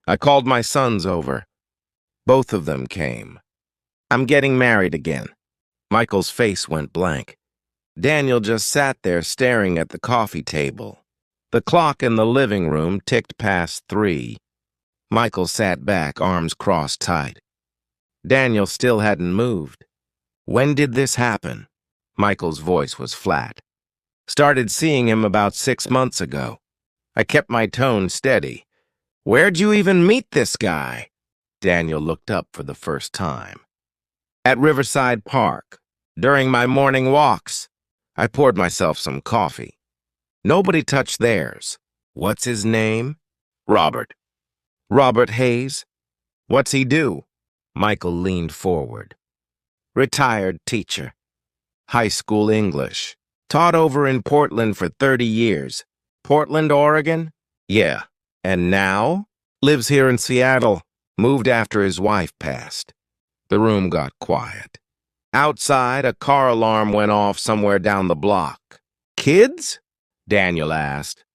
I called my sons over. Both of them came. I'm getting married again. Michael's face went blank. Daniel just sat there staring at the coffee table. The clock in the living room ticked past 3. Michael sat back, arms crossed tight. Daniel still hadn't moved. When did this happen? Michael's voice was flat. Started seeing him about 6 months ago. I kept my tone steady. Where'd you even meet this guy? Daniel looked up for the first time. At Riverside Park, during my morning walks. I poured myself some coffee. Nobody touched theirs. What's his name? Robert. Robert Hayes? What's he do? Michael leaned forward. Retired teacher. High school English. Taught over in Portland for 30 years. Portland, Oregon? Yeah. And now? Lives here in Seattle. Moved after his wife passed. The room got quiet. Outside, a car alarm went off somewhere down the block. Kids? Daniel asked.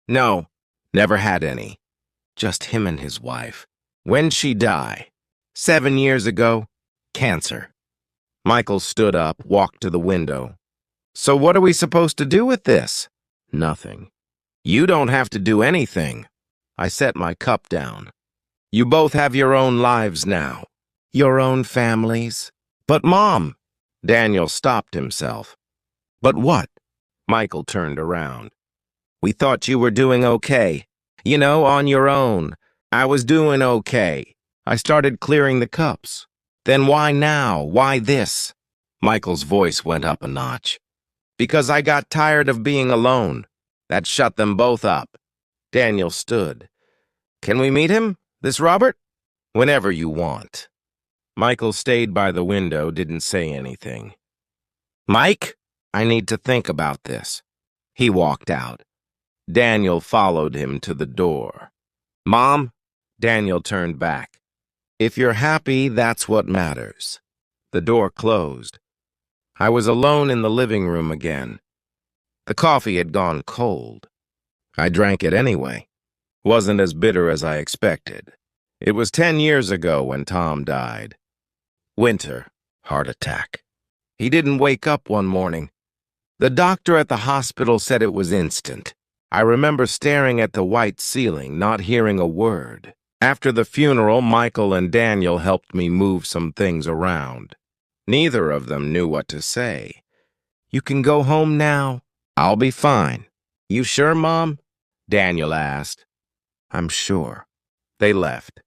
No, never had any. Just him and his wife. When'd she die? 7 years ago. Cancer. Michael stood up, walked to the window. So what are we supposed to do with this? Nothing. You don't have to do anything. I set my cup down. You both have your own lives now. Your own families. But Mom! Daniel stopped himself. But what? Michael turned around. We thought you were doing okay. You know, on your own. I was doing okay. I started clearing the cups. Then why now? Why this? Michael's voice went up a notch. Because I got tired of being alone. That shut them both up. Daniel stood. Can we meet him? This Robert? Whenever you want. Michael stayed by the window, didn't say anything. Mike, I need to think about this. He walked out. Daniel followed him to the door. Mom? Daniel turned back. If you're happy, that's what matters. The door closed. I was alone in the living room again. The coffee had gone cold. I drank it anyway. Wasn't as bitter as I expected. It was 10 years ago when Tom died. Winter, heart attack. He didn't wake up one morning. The doctor at the hospital said it was instant. I remember staring at the white ceiling, not hearing a word. After the funeral, Michael and Daniel helped me move some things around. Neither of them knew what to say. You can go home now. I'll be fine. You sure, Mom? Daniel asked. I'm sure. They left.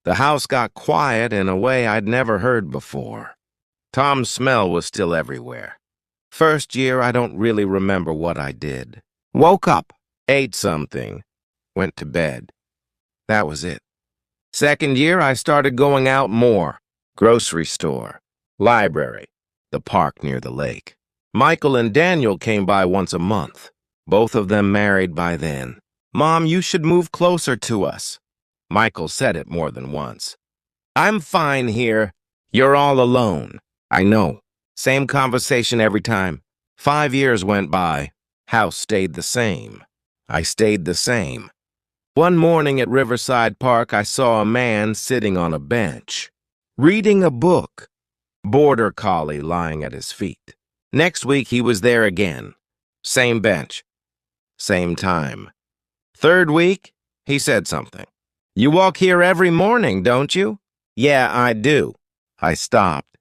The house got quiet in a way I'd never heard before. Tom's smell was still everywhere. First year, I don't really remember what I did. Woke up, ate something, went to bed. That was it. Second year, I started going out more. Grocery store, library, the park near the lake. Michael and Daniel came by once a month. Both of them married by then. Mom, you should move closer to us. Michael said it more than once. I'm fine here. You're all alone. I know. Same conversation every time. 5 years went by. House stayed the same. I stayed the same. One morning at Riverside Park, I saw a man sitting on a bench, reading a book. Border collie lying at his feet. Next week, he was there again. Same bench. Same time. Third week, he said something. You walk here every morning, don't you? Yeah, I do. I stopped.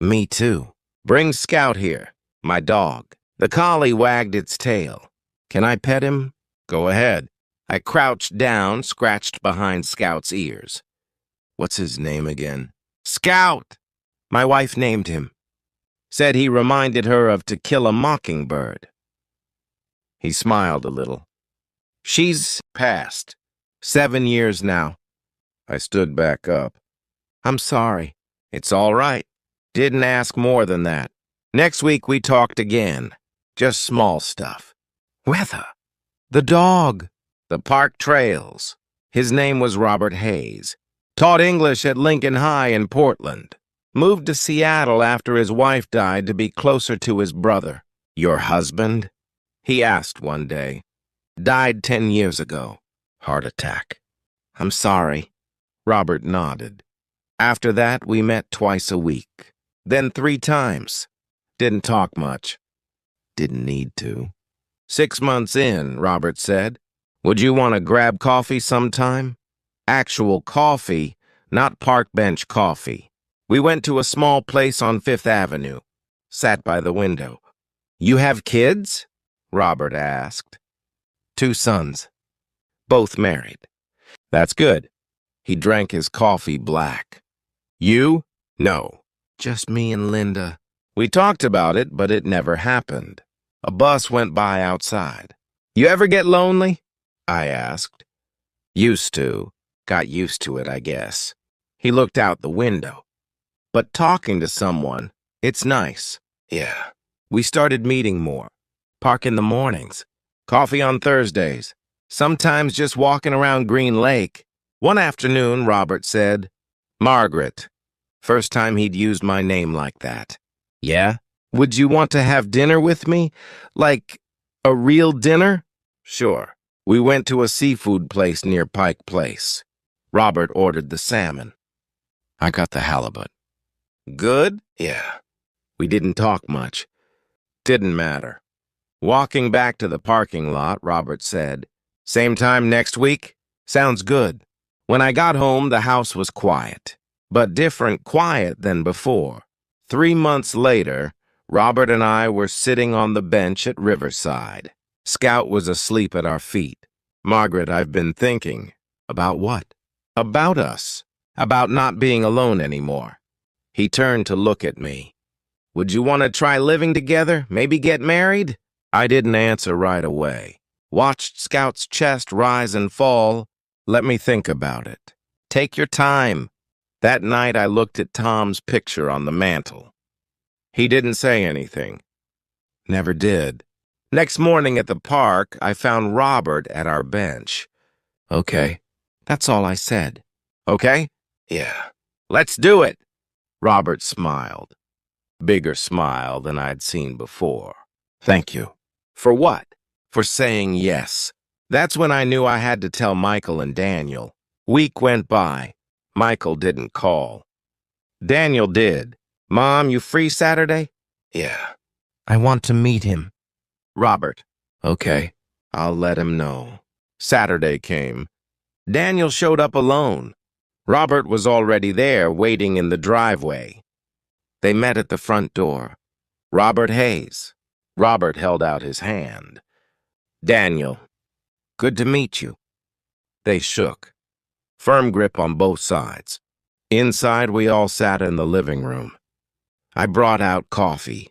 Me too. Bring Scout here, my dog. The collie wagged its tail. Can I pet him? Go ahead. I crouched down, scratched behind Scout's ears. What's his name again? Scout! My wife named him. Said he reminded her of To Kill a Mockingbird. He smiled a little. She's passed. 7 years now. I stood back up. I'm sorry. It's all right. Didn't ask more than that. Next week we talked again. Just small stuff. Weather. The dog. The park trails. His name was Robert Hayes. Taught English at Lincoln High in Portland. Moved to Seattle after his wife died to be closer to his brother. Your husband? He asked one day. Died 10 years ago. Heart attack. I'm sorry. Robert nodded. After that, we met twice a week. Then 3 times. Didn't talk much. Didn't need to. 6 months in, Robert said. Would you want to grab coffee sometime? Actual coffee, not park bench coffee. We went to a small place on Fifth Avenue. Sat by the window. You have kids? Robert asked. 2 sons. Both married. That's good. He drank his coffee black. You? No. Just me and Linda. We talked about it, but it never happened. A bus went by outside. You ever get lonely? I asked. Used to. Got used to it, I guess. He looked out the window. But talking to someone, it's nice. Yeah. We started meeting more. Park in the mornings. Coffee on Thursdays. Sometimes just walking around Green Lake. One afternoon, Robert said, Margaret. First time he'd used my name like that. Yeah? Would you want to have dinner with me? Like, a real dinner? Sure. We went to a seafood place near Pike Place. Robert ordered the salmon. I got the halibut. Good? Yeah. We didn't talk much. Didn't matter. Walking back to the parking lot, Robert said, Same time next week? Sounds good. When I got home, the house was quiet, but different quiet than before. 3 months later, Robert and I were sitting on the bench at Riverside. Scout was asleep at our feet. Margaret, I've been thinking. About what? About us. About not being alone anymore. He turned to look at me. Would you want to try living together? Maybe get married? I didn't answer right away. Watched Scout's chest rise and fall. Let me think about it. Take your time. That night I looked at Tom's picture on the mantel. He didn't say anything. Never did. Next morning at the park, I found Robert at our bench. Okay. That's all I said. Okay? Yeah. Let's do it. Robert smiled. Bigger smile than I'd seen before. Thank you. For what? For saying yes. That's when I knew I had to tell Michael and Daniel. Week went by. Michael didn't call. Daniel did. Mom, you free Saturday? Yeah. I want to meet him. Robert. Okay. I'll let him know. Saturday came. Daniel showed up alone. Robert was already there, waiting in the driveway. They met at the front door. Robert Hayes. Robert held out his hand. Daniel. Good to meet you. They shook. Firm grip on both sides. Inside, we all sat in the living room. I brought out coffee.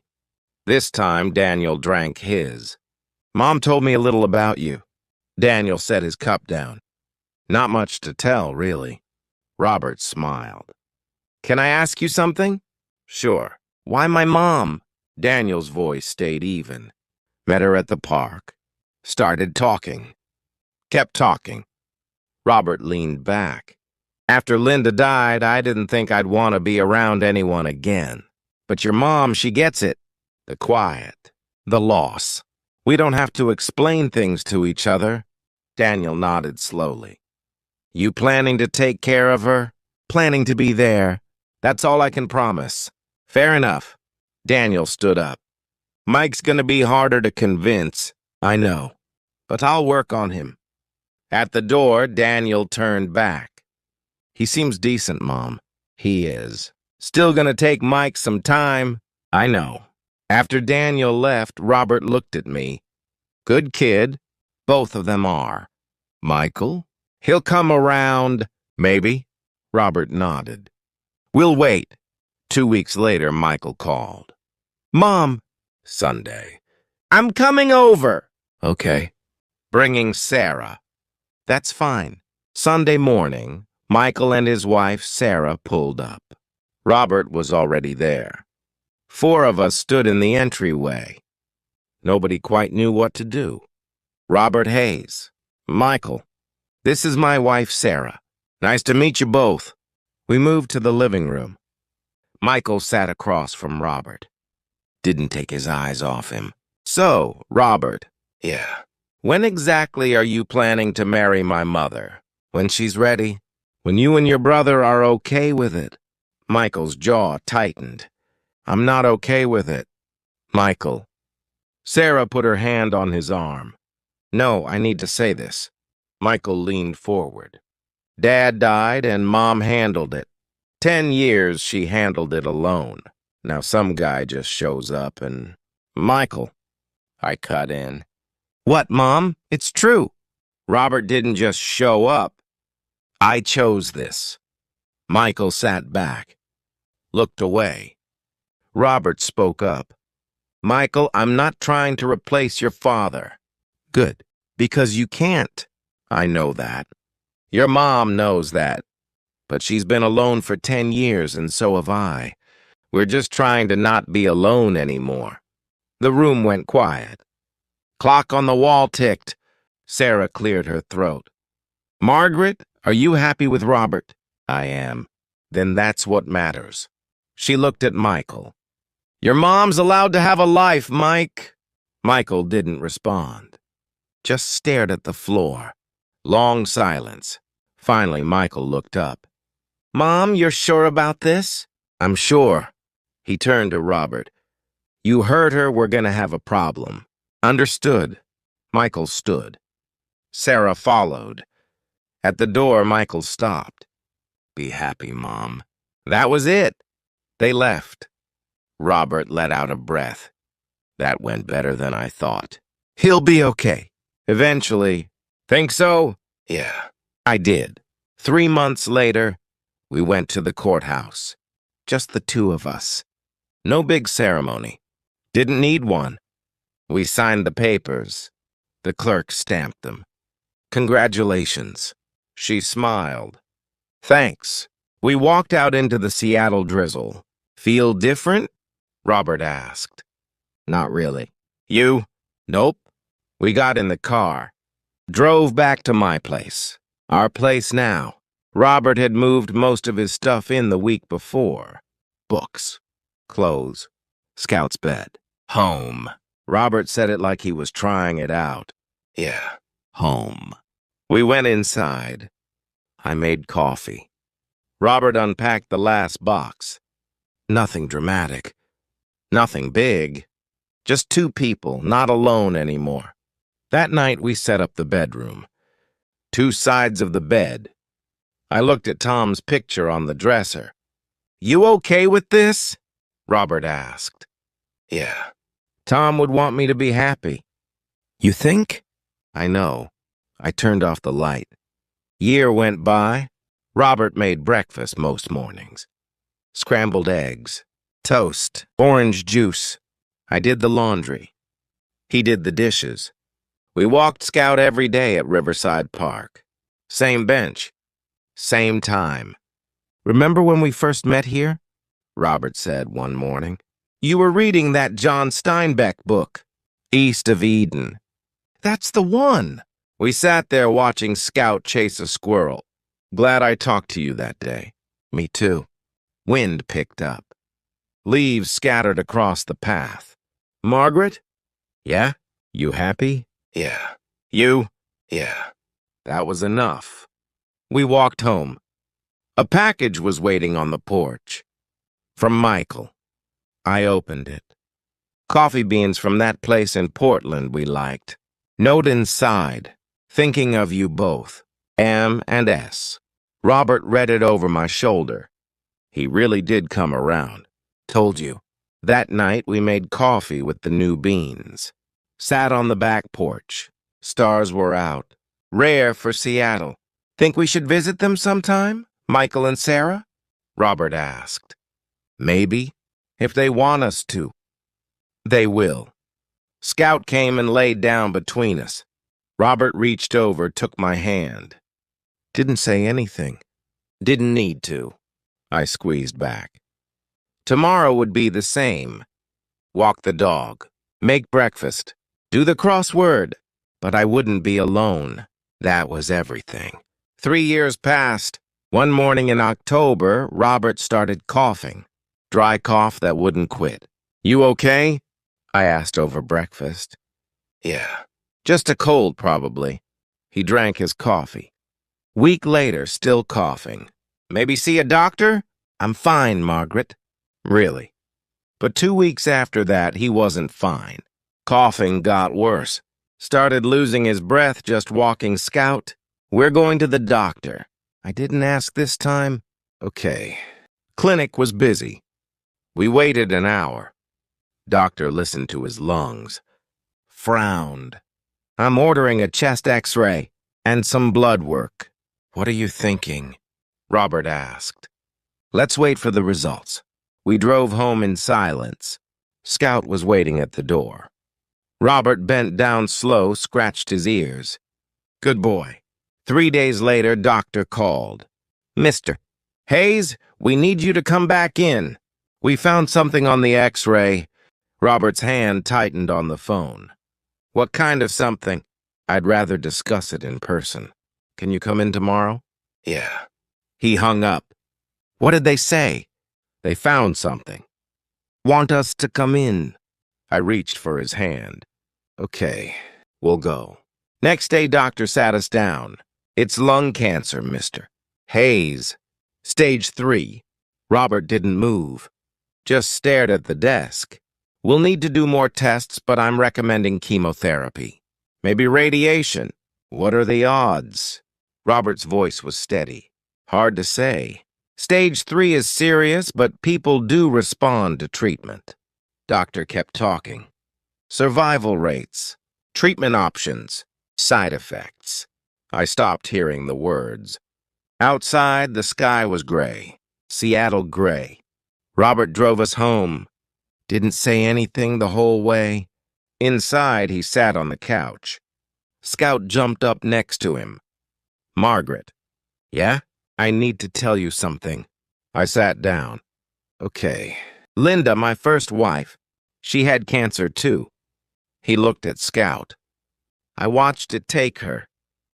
This time, Daniel drank his. Mom told me a little about you. Daniel set his cup down. Not much to tell, really. Robert smiled. Can I ask you something? Sure. Why my mom? Daniel's voice stayed even. Met her at the park. Started talking. Kept talking. Robert leaned back. After Linda died, I didn't think I'd want to be around anyone again. But your mom, she gets it. The quiet. The loss. We don't have to explain things to each other. Daniel nodded slowly. You planning to take care of her? Planning to be there. That's all I can promise. Fair enough. Daniel stood up. Mike's gonna be harder to convince, I know. But I'll work on him. At the door, Daniel turned back. He seems decent, Mom. He is. Still gonna take Mike some time. I know. After Daniel left, Robert looked at me. Good kid. Both of them are. Michael? He'll come around, maybe. Robert nodded. We'll wait. 2 weeks later, Michael called. Mom. Sunday. I'm coming over. Okay. Bringing Sarah. That's fine. Sunday morning, Michael and his wife, Sarah, pulled up. Robert was already there. 4 of us stood in the entryway. Nobody quite knew what to do. Robert Hayes. Michael. This is my wife, Sarah. Nice to meet you both. We moved to the living room. Michael sat across from Robert. Didn't take his eyes off him. So, Robert. Yeah. When exactly are you planning to marry my mother? When she's ready. When you and your brother are okay with it. Michael's jaw tightened. I'm not okay with it. Michael. Sarah put her hand on his arm. No, I need to say this. Michael leaned forward. Dad died and Mom handled it. 10 years she handled it alone. Now some guy just shows up and... Michael. I cut in. What, Mom? It's true. Robert didn't just show up. I chose this. Michael sat back, looked away. Robert spoke up. Michael, I'm not trying to replace your father. Good, because you can't. I know that. Your mom knows that. But she's been alone for 10 years, and so have I. We're just trying to not be alone anymore. The room went quiet. Clock on the wall ticked. Sarah cleared her throat. Margaret, are you happy with Robert? I am. Then that's what matters. She looked at Michael. Your mom's allowed to have a life, Mike. Michael didn't respond. Just stared at the floor. Long silence. Finally, Michael looked up. Mom, you're sure about this? I'm sure. He turned to Robert. You heard her, we're gonna have a problem. Understood. Michael stood. Sarah followed. At the door, Michael stopped. Be happy, Mom. That was it. They left. Robert let out a breath. That went better than I thought. He'll be okay. Eventually. Think so? Yeah, I did. 3 months later, we went to the courthouse. Just the two of us. No big ceremony. Didn't need one. We signed the papers. The clerk stamped them. Congratulations. She smiled. Thanks. We walked out into the Seattle drizzle. Feel different? Robert asked. Not really. You? Nope. We got in the car. Drove back to my place. Our place now. Robert had moved most of his stuff in the week before. Books. Clothes. Scout's bed. Home. Robert said it like he was trying it out. Yeah. Home. We went inside. I made coffee. Robert unpacked the last box. Nothing dramatic. Nothing big. Just two people, not alone anymore. That night we set up the bedroom. 2 sides of the bed. I looked at Tom's picture on the dresser. You okay with this? Robert asked. Yeah. Tom would want me to be happy. You think? I know. I turned off the light. Year went by. Robert made breakfast most mornings. Scrambled eggs, toast, orange juice. I did the laundry. He did the dishes. We walked Scout every day at Riverside Park. Same bench. Same time. Remember when we first met here? Robert said one morning. You were reading that John Steinbeck book, East of Eden. That's the one. We sat there watching Scout chase a squirrel. Glad I talked to you that day. Me too. Wind picked up. Leaves scattered across the path. Margaret? Yeah? You happy? Yeah. You? Yeah. That was enough. We walked home. A package was waiting on the porch. From Michael. I opened it. Coffee beans from that place in Portland we liked. Note inside. Thinking of you both. M and S. Robert read it over my shoulder. He really did come around. Told you. That night we made coffee with the new beans. Sat on the back porch. Stars were out. Rare for Seattle. Think we should visit them sometime? Michael and Sarah? Robert asked. Maybe, if they want us to. They will. Scout came and laid down between us. Robert reached over, took my hand. Didn't say anything. Didn't need to. I squeezed back. Tomorrow would be the same. Walk the dog. Make breakfast. Do the crossword. But I wouldn't be alone. That was everything. 3 years passed. One morning in October, Robert started coughing. Dry cough that wouldn't quit. You okay? I asked over breakfast. Yeah. Just a cold, probably. He drank his coffee. Week later, still coughing. Maybe see a doctor? I'm fine, Margaret. Really. But 2 weeks after that, he wasn't fine. Coughing got worse. Started losing his breath just walking Scout. We're going to the doctor. I didn't ask this time. Okay. Clinic was busy. We waited an hour. Doctor listened to his lungs. Frowned. I'm ordering a chest x-ray and some blood work. What are you thinking? Robert asked. Let's wait for the results. We drove home in silence. Scout was waiting at the door. Robert bent down slow, scratched his ears. Good boy. 3 days later, doctor called. Mr. Hayes, we need you to come back in. We found something on the x-ray. Robert's hand tightened on the phone. What kind of something? I'd rather discuss it in person. Can you come in tomorrow? Yeah. He hung up. What did they say? They found something. Want us to come in? I reached for his hand. Okay, we'll go. Next day, doctor sat us down. It's lung cancer, mister. Hayes. Stage 3. Robert didn't move. Just stared at the desk. We'll need to do more tests, but I'm recommending chemotherapy. Maybe radiation. What are the odds? Robert's voice was steady. Hard to say. Stage 3 is serious, but people do respond to treatment. Doctor kept talking. Survival rates, treatment options, side effects. I stopped hearing the words. Outside, the sky was gray. Seattle gray. Robert drove us home. Didn't say anything the whole way. Inside, he sat on the couch. Scout jumped up next to him. Margaret. Yeah? I need to tell you something. I sat down. Okay. Linda, my first wife. She had cancer too. He looked at Scout. I watched it take her.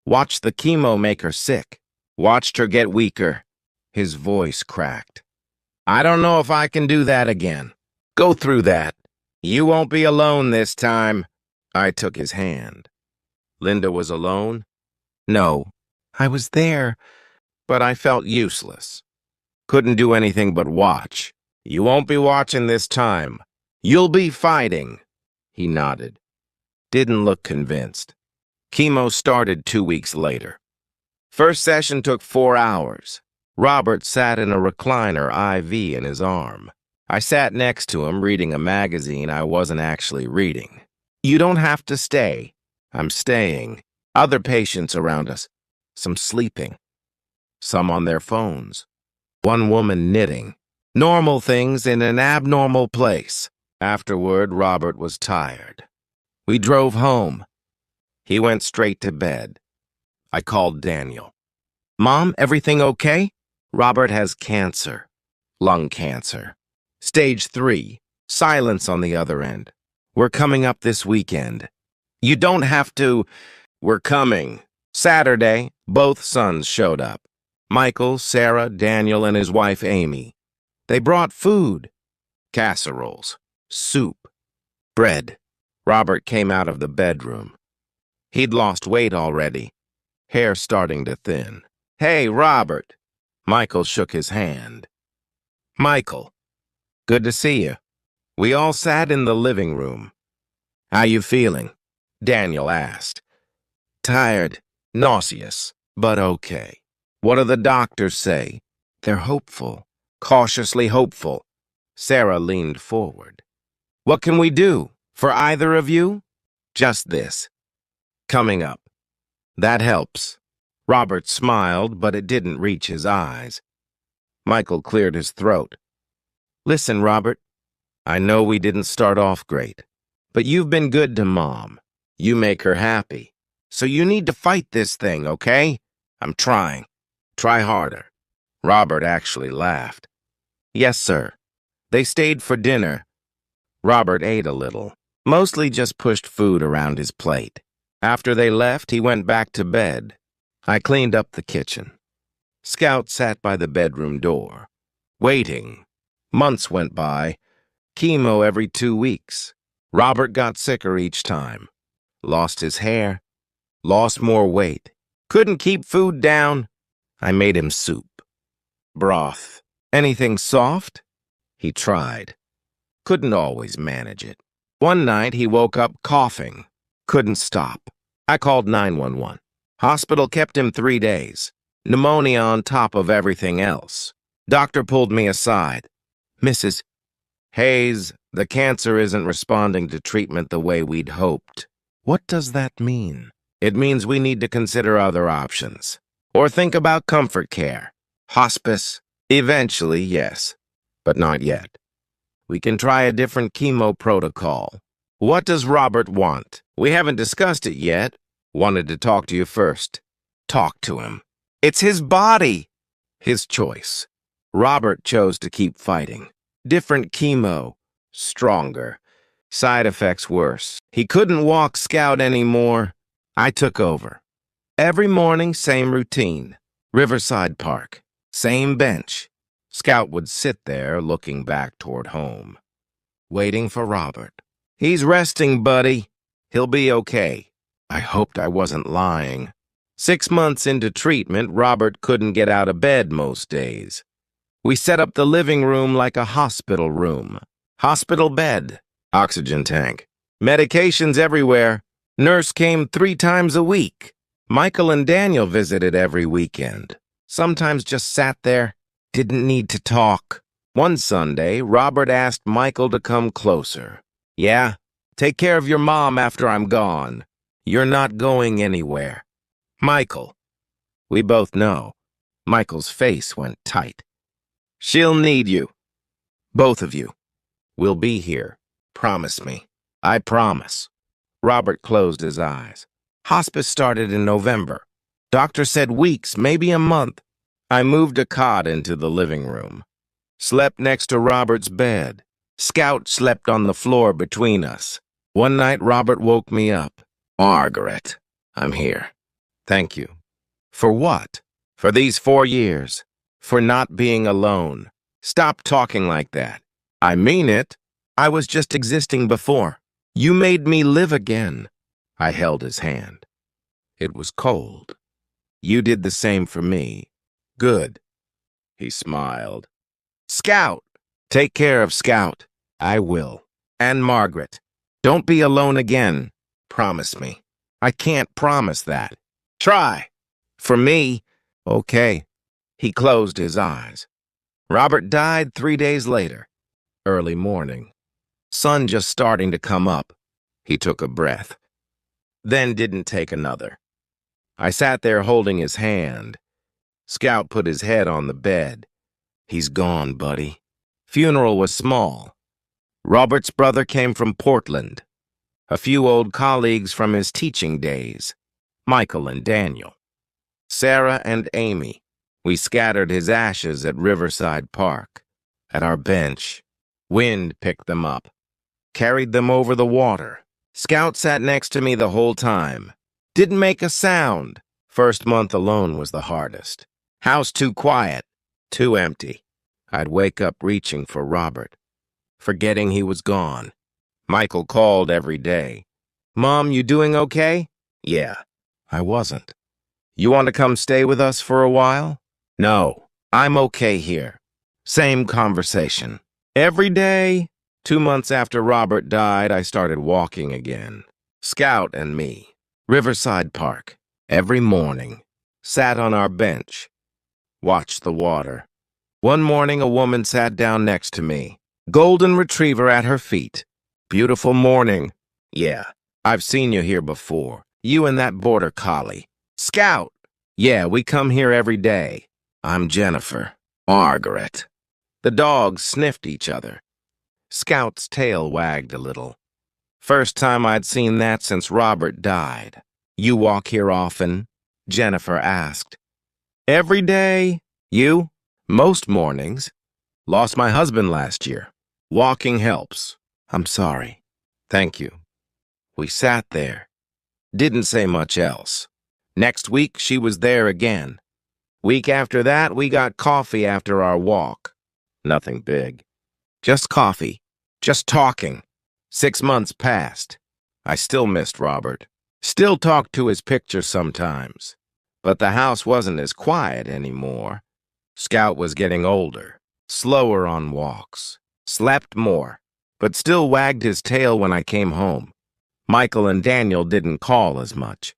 Watched the chemo make her sick. Watched her get weaker. His voice cracked. I don't know if I can do that again. Go through that. You won't be alone this time. I took his hand. Linda was alone? No. I was there, but I felt useless. Couldn't do anything but watch. You won't be watching this time. You'll be fighting. He nodded. Didn't look convinced. Chemo started 2 weeks later. First session took 4 hours. Robert sat in a recliner IV in his arm. I sat next to him reading a magazine I wasn't actually reading. You don't have to stay. I'm staying. Other patients around us. Some sleeping. Some on their phones. One woman knitting. Normal things in an abnormal place. Afterward, Robert was tired. We drove home. He went straight to bed. I called Daniel. Mom, everything okay? Robert has cancer. Lung cancer. Stage 3. Silence on the other end. We're coming up this weekend. You don't have to. We're coming. Saturday, both sons showed up. Michael, Sarah, Daniel, and his wife Amy. They brought food. Casseroles. Soup. Bread. Robert came out of the bedroom. He'd lost weight already. Hair starting to thin. Hey, Robert. Michael shook his hand. Michael. Good to see you. We all sat in the living room. How you feeling? Daniel asked. Tired, nauseous, but okay. What do the doctors say? They're hopeful, cautiously hopeful. Sarah leaned forward. What can we do? For either of you? Just this. Coming up. That helps. Robert smiled, but it didn't reach his eyes. Michael cleared his throat. Listen, Robert, I know we didn't start off great, but you've been good to Mom. You make her happy. So you need to fight this thing, okay? I'm trying. Try harder. Robert actually laughed. Yes, sir. They stayed for dinner. Robert ate a little, mostly just pushed food around his plate. After they left, he went back to bed. I cleaned up the kitchen. Scout sat by the bedroom door, waiting. Months went by. Chemo every 2 weeks. Robert got sicker each time. Lost his hair. Lost more weight. Couldn't keep food down. I made him soup, broth, anything soft. He tried. Couldn't always manage it. One night he woke up coughing. Couldn't stop. I called 911. Hospital kept him 3 days. Pneumonia on top of everything else. Doctor pulled me aside. Mrs. Hayes, the cancer isn't responding to treatment the way we'd hoped. What does that mean? It means we need to consider other options. Or think about comfort care. Hospice. Eventually, yes. But not yet. We can try a different chemo protocol. What does Robert want? We haven't discussed it yet. Wanted to talk to you first. Talk to him. It's his body. His choice. Robert chose to keep fighting. Different chemo. Stronger. Side effects worse. He couldn't walk Scout anymore. I took over. Every morning, same routine. Riverside Park. Same bench. Scout would sit there, looking back toward home. Waiting for Robert. He's resting, buddy. He'll be okay. I hoped I wasn't lying. 6 months into treatment, Robert couldn't get out of bed most days. We set up the living room like a hospital room. Hospital bed. Oxygen tank. Medications everywhere. Nurse came 3 times a week. Michael and Daniel visited every weekend. Sometimes just sat there. Didn't need to talk. One Sunday, Robert asked Michael to come closer. Yeah, take care of your mom after I'm gone. You're not going anywhere. Michael. We both know. Michael's face went tight. She'll need you. Both of you. We'll be here. Promise me. I promise. Robert closed his eyes. Hospice started in November. Doctor said weeks, maybe a month. I moved a cot into the living room. Slept next to Robert's bed. Scout slept on the floor between us. One night, Robert woke me up. Margaret, I'm here. Thank you. For what? For these 4 years. For not being alone. Stop talking like that. I mean it. I was just existing before. You made me live again. I held his hand. It was cold. You did the same for me. Good. He smiled. Scout. Take care of Scout. I will. And Margaret. Don't be alone again. Promise me. I can't promise that. Try. For me. Okay. He closed his eyes. Robert died 3 days later. Early morning. Sun just starting to come up. He took a breath. Then didn't take another. I sat there holding his hand. Scout put his head on the bed. He's gone, buddy. Funeral was small. Robert's brother came from Portland. A few old colleagues from his teaching days. Michael and Daniel. Sarah and Amy. We scattered his ashes at Riverside Park. At our bench. Wind picked them up. Carried them over the water. Scout sat next to me the whole time. Didn't make a sound. First month alone was the hardest. House too quiet. Too empty. I'd wake up reaching for Robert. Forgetting he was gone. Michael called every day. Mom, you doing okay? Yeah. I wasn't. You want to come stay with us for a while? No. I'm okay here. Same conversation. Every day. 2 months after Robert died, I started walking again. Scout and me. Riverside Park. Every morning. Sat on our bench. Watched the water. One morning, a woman sat down next to me. Golden retriever at her feet. Beautiful morning. Yeah, I've seen you here before. You and that border collie. Scout. Yeah, we come here every day. I'm Jennifer. Margaret. The dogs sniffed each other. Scout's tail wagged a little. First time I'd seen that since Robert died. You walk here often? Jennifer asked. Every day. You? Most mornings. Lost my husband last year. Walking helps. I'm sorry. Thank you. We sat there. Didn't say much else. Next week, she was there again. Week after that, we got coffee after our walk. Nothing big. Just coffee. Just talking. 6 months passed. I still missed Robert. Still talked to his picture sometimes. But the house wasn't as quiet anymore. Scout was getting older, slower on walks, slept more, but still wagged his tail when I came home. Michael and Daniel didn't call as much.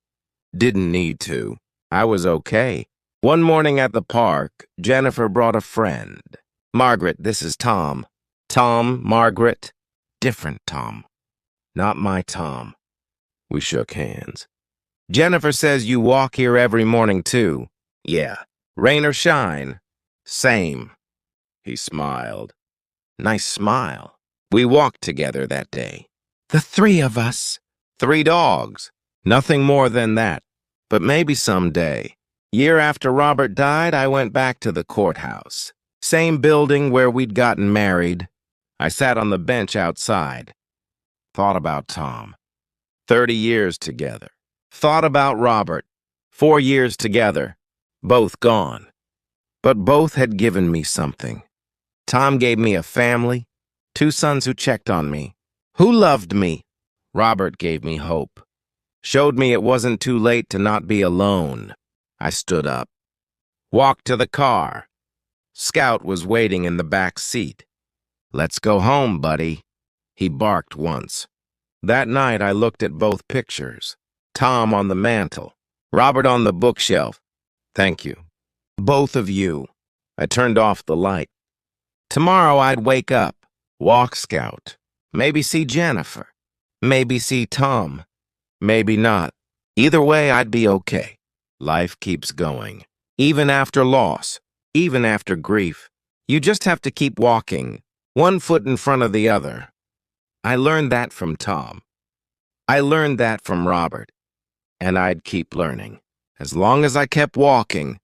Didn't need to. I was okay. One morning at the park, Jennifer brought a friend. Margaret, this is Tom. Tom, Margaret. Different Tom. Not my Tom. We shook hands. Jennifer says you walk here every morning, too. Yeah. Rain or shine. Same. He smiled. Nice smile. We walked together that day. The three of us. 3 dogs. Nothing more than that. But maybe someday. Year after Robert died, I went back to the courthouse. Same building where we'd gotten married. I sat on the bench outside. Thought about Tom. 30 years together. Thought about Robert. 4 years together. Both gone. But both had given me something. Tom gave me a family, 2 sons who checked on me, who loved me. Robert gave me hope. Showed me it wasn't too late to not be alone. I stood up. Walked to the car. Scout was waiting in the back seat. Let's go home, buddy. He barked once. That night I looked at both pictures. Tom on the mantel. Robert on the bookshelf. Thank you. Both of you. I turned off the light. Tomorrow I'd wake up, walk Scout, maybe see Jennifer, maybe see Tom, maybe not. Either way, I'd be okay. Life keeps going. Even after loss, even after grief, you just have to keep walking, 1 foot in front of the other. I learned that from Tom. I learned that from Robert. And I'd keep learning. As long as I kept walking,